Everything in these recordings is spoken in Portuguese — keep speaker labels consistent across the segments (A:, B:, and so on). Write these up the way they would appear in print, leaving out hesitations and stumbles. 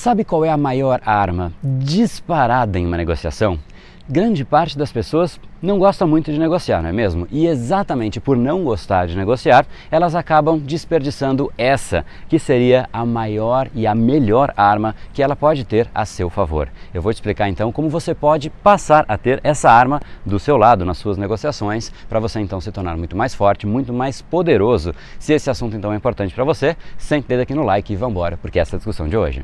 A: Sabe qual é a maior arma disparada em uma negociação? Grande parte das pessoas não gosta muito de negociar, não é mesmo? E exatamente por não gostar de negociar, elas acabam desperdiçando essa, que seria a maior e a melhor arma que ela pode ter a seu favor. Eu vou te explicar então como você pode passar a ter essa arma do seu lado nas suas negociações, para você então se tornar muito mais forte, muito mais poderoso. Se esse assunto então é importante para você, sente o dedo aqui no like e vamos embora, porque essa é a discussão de hoje.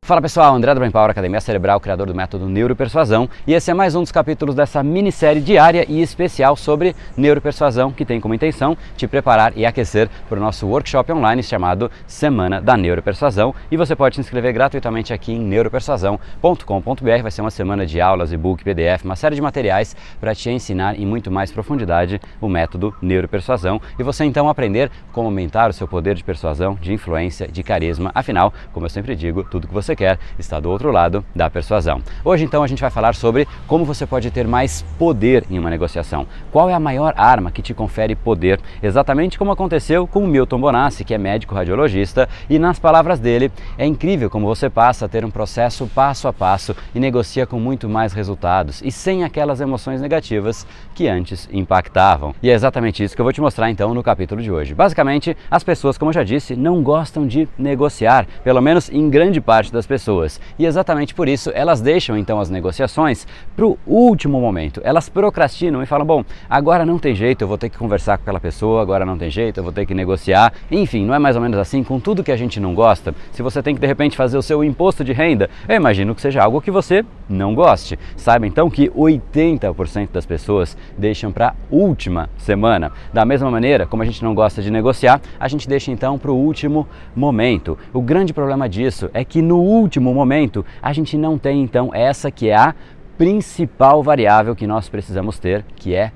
A: Fala pessoal, André do Brain Power, Academia Cerebral, criador do método Neuropersuasão, e esse é mais um dos capítulos dessa minissérie diária e especial sobre neuropersuasão, que tem como intenção te preparar e aquecer para o nosso workshop online chamado Semana da Neuropersuasão, e você pode se inscrever gratuitamente aqui em neuropersuasão.com.br. Vai ser uma semana de aulas, e-book, PDF, uma série de materiais para te ensinar em muito mais profundidade o método Neuropersuasão e você então aprender como aumentar o seu poder de persuasão, de influência, de carisma. Afinal, como eu sempre digo, tudo que você quer está do outro lado da persuasão. Hoje então a gente vai falar sobre como você pode ter mais poder em uma negociação. Qual é a maior arma que te confere poder? Exatamente como aconteceu com o Milton Bonassi, que é médico radiologista, e nas palavras dele, é incrível como você passa a ter um processo passo a passo e negocia com muito mais resultados e sem aquelas emoções negativas que antes impactavam. E é exatamente isso que eu vou te mostrar então no capítulo de hoje. Basicamente, as pessoas, como eu já disse, não gostam de negociar, pelo menos em grande parte das pessoas, e exatamente por isso elas deixam então as negociações para o último momento. Elas procrastinam e falam, bom, agora não tem jeito, eu vou ter que conversar com aquela pessoa, agora não tem jeito, eu vou ter que negociar. Enfim, não é mais ou menos assim com tudo que a gente não gosta? Se você tem que de repente fazer o seu imposto de renda, eu imagino que seja algo que você não goste. Saiba então que 80% das pessoas deixam para a última semana. Da mesma maneira, como a gente não gosta de negociar, a gente deixa então para o último momento. O grande problema disso é que no último momento a gente não tem então essa que é a principal variável que nós precisamos ter, que é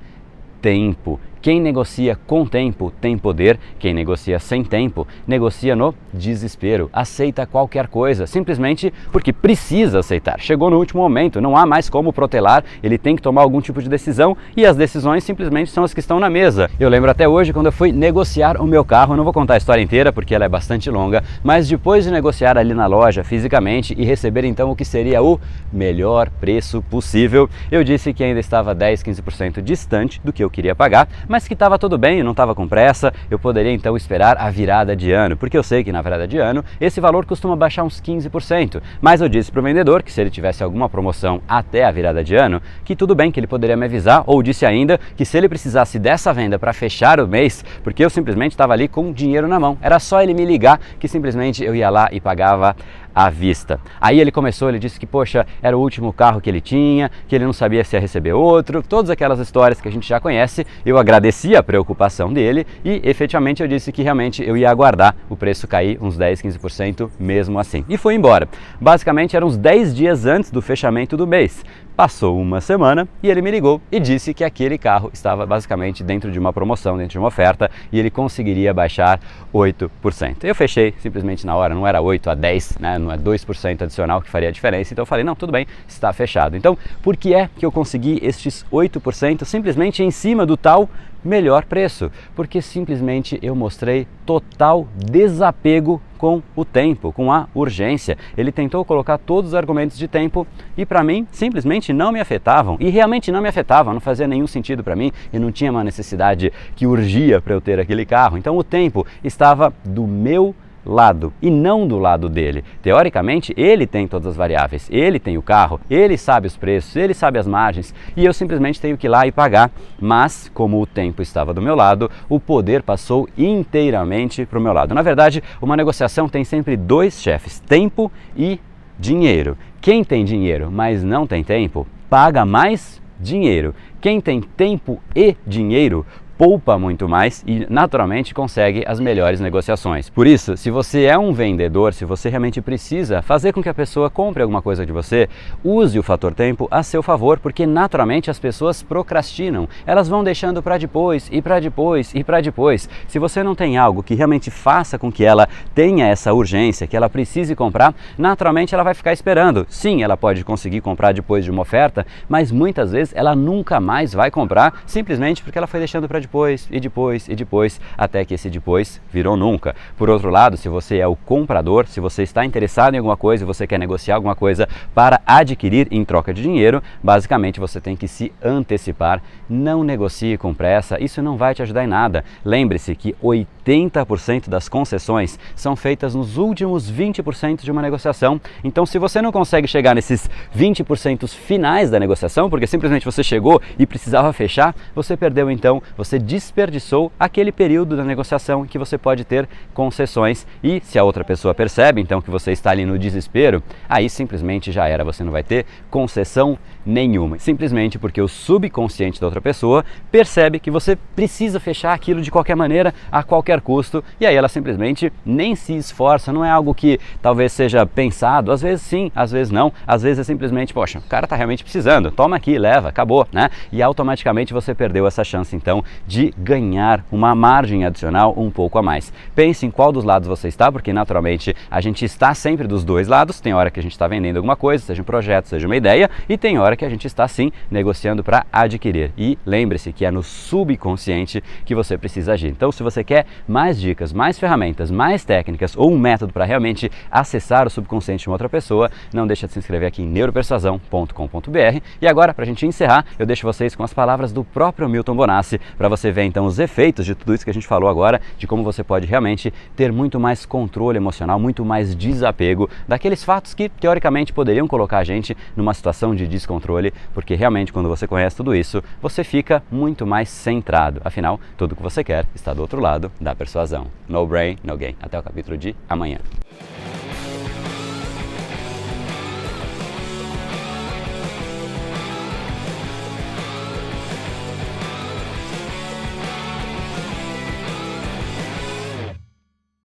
A: tempo. Quem negocia com tempo tem poder, quem negocia sem tempo negocia no desespero, aceita qualquer coisa, simplesmente porque precisa aceitar. Chegou no último momento, não há mais como protelar, ele tem que tomar algum tipo de decisão e as decisões simplesmente são as que estão na mesa. Eu lembro até hoje quando eu fui negociar o meu carro, não vou contar a história inteira porque ela é bastante longa, mas depois de negociar ali na loja fisicamente e receber então o que seria o melhor preço possível, eu disse que ainda estava 10, 15% distante do que eu queria pagar, mas que estava tudo bem, eu não estava com pressa, eu poderia então esperar a virada de ano, porque eu sei que na virada de ano esse valor costuma baixar uns 15%, mas eu disse para o vendedor que se ele tivesse alguma promoção até a virada de ano, que tudo bem, que ele poderia me avisar, ou disse ainda que se ele precisasse dessa venda para fechar o mês, porque eu simplesmente estava ali com dinheiro na mão, era só ele me ligar que simplesmente eu ia lá e pagava à vista. Aí ele disse que, poxa, era o último carro que ele tinha, que ele não sabia se ia receber outro, todas aquelas histórias que a gente já conhece. Eu agradeci a preocupação dele e efetivamente eu disse que realmente eu ia aguardar o preço cair uns 10, 15% mesmo assim. E foi embora. Basicamente eram uns 10 dias antes do fechamento do mês. Passou uma semana e ele me ligou e disse que aquele carro estava basicamente dentro de uma promoção, dentro de uma oferta e ele conseguiria baixar 8%. Eu fechei simplesmente na hora, não era 8 a 10, né? Não é 2% adicional que faria a diferença, então eu falei, não, tudo bem, está fechado. Então, por que é que eu consegui estes 8% simplesmente em cima do tal melhor preço? Porque simplesmente eu mostrei total desapego com o tempo, com a urgência. Ele tentou colocar todos os argumentos de tempo e para mim simplesmente não me afetavam. E realmente não me afetavam, não fazia nenhum sentido para mim e não tinha uma necessidade que urgia para eu ter aquele carro. Então o tempo estava do meu lado e não do lado dele. Teoricamente, ele tem todas as variáveis, ele tem o carro, ele sabe os preços, ele sabe as margens e eu simplesmente tenho que ir lá e pagar. Mas, como o tempo estava do meu lado, o poder passou inteiramente para o meu lado. Na verdade, uma negociação tem sempre dois chefes, tempo e dinheiro. Quem tem dinheiro, mas não tem tempo, paga mais dinheiro. Quem tem tempo e dinheiro, poupa muito mais e naturalmente consegue as melhores negociações. Por isso, se você é um vendedor, se você realmente precisa fazer com que a pessoa compre alguma coisa de você, use o fator tempo a seu favor, porque naturalmente as pessoas procrastinam. Elas vão deixando para depois e para depois e para depois. Se você não tem algo que realmente faça com que ela tenha essa urgência, que ela precise comprar, naturalmente ela vai ficar esperando. Sim, ela pode conseguir comprar depois de uma oferta, mas muitas vezes ela nunca mais vai comprar, simplesmente porque ela foi deixando para depois. depois, e depois, e depois, até que esse depois virou nunca. Por outro lado, se você é o comprador, se você está interessado em alguma coisa e você quer negociar alguma coisa para adquirir em troca de dinheiro, basicamente você tem que se antecipar. Não negocie com pressa, isso não vai te ajudar em nada. Lembre-se que 80% das concessões são feitas nos últimos 20% de uma negociação. Então, se você não consegue chegar nesses 20% finais da negociação, porque simplesmente você chegou e precisava fechar, você perdeu então, você desperdiçou aquele período da negociação em que você pode ter concessões. E se a outra pessoa percebe então que você está ali no desespero, aí simplesmente já era, você não vai ter concessão nenhuma, simplesmente porque o subconsciente da outra pessoa percebe que você precisa fechar aquilo de qualquer maneira, a qualquer custo, e aí ela simplesmente nem se esforça. Não é algo que talvez seja pensado, às vezes sim, às vezes não, às vezes é simplesmente, poxa, o cara tá realmente precisando, toma aqui, leva, acabou, né? E automaticamente você perdeu essa chance então de ganhar uma margem adicional um pouco a mais. Pense em qual dos lados você está, porque naturalmente a gente está sempre dos dois lados. Tem hora que a gente está vendendo alguma coisa, seja um projeto, seja uma ideia, e tem hora que a gente está sim negociando para adquirir. E lembre-se que é no subconsciente que você precisa agir. Então, se você quer mais dicas, mais ferramentas, mais técnicas ou um método para realmente acessar o subconsciente de uma outra pessoa, não deixa de se inscrever aqui em neuropersuasão.com.br. E agora, para a gente encerrar, eu deixo vocês com as palavras do próprio Milton Bonassi, para você ver então os efeitos de tudo isso que a gente falou agora, de como você pode realmente ter muito mais controle emocional, muito mais desapego daqueles fatos que teoricamente poderiam colocar a gente numa situação de descontrole, porque realmente quando você conhece tudo isso, você fica muito mais centrado. Afinal, tudo o que você quer está do outro lado da persuasão. No brain, no gain. Até o capítulo de amanhã.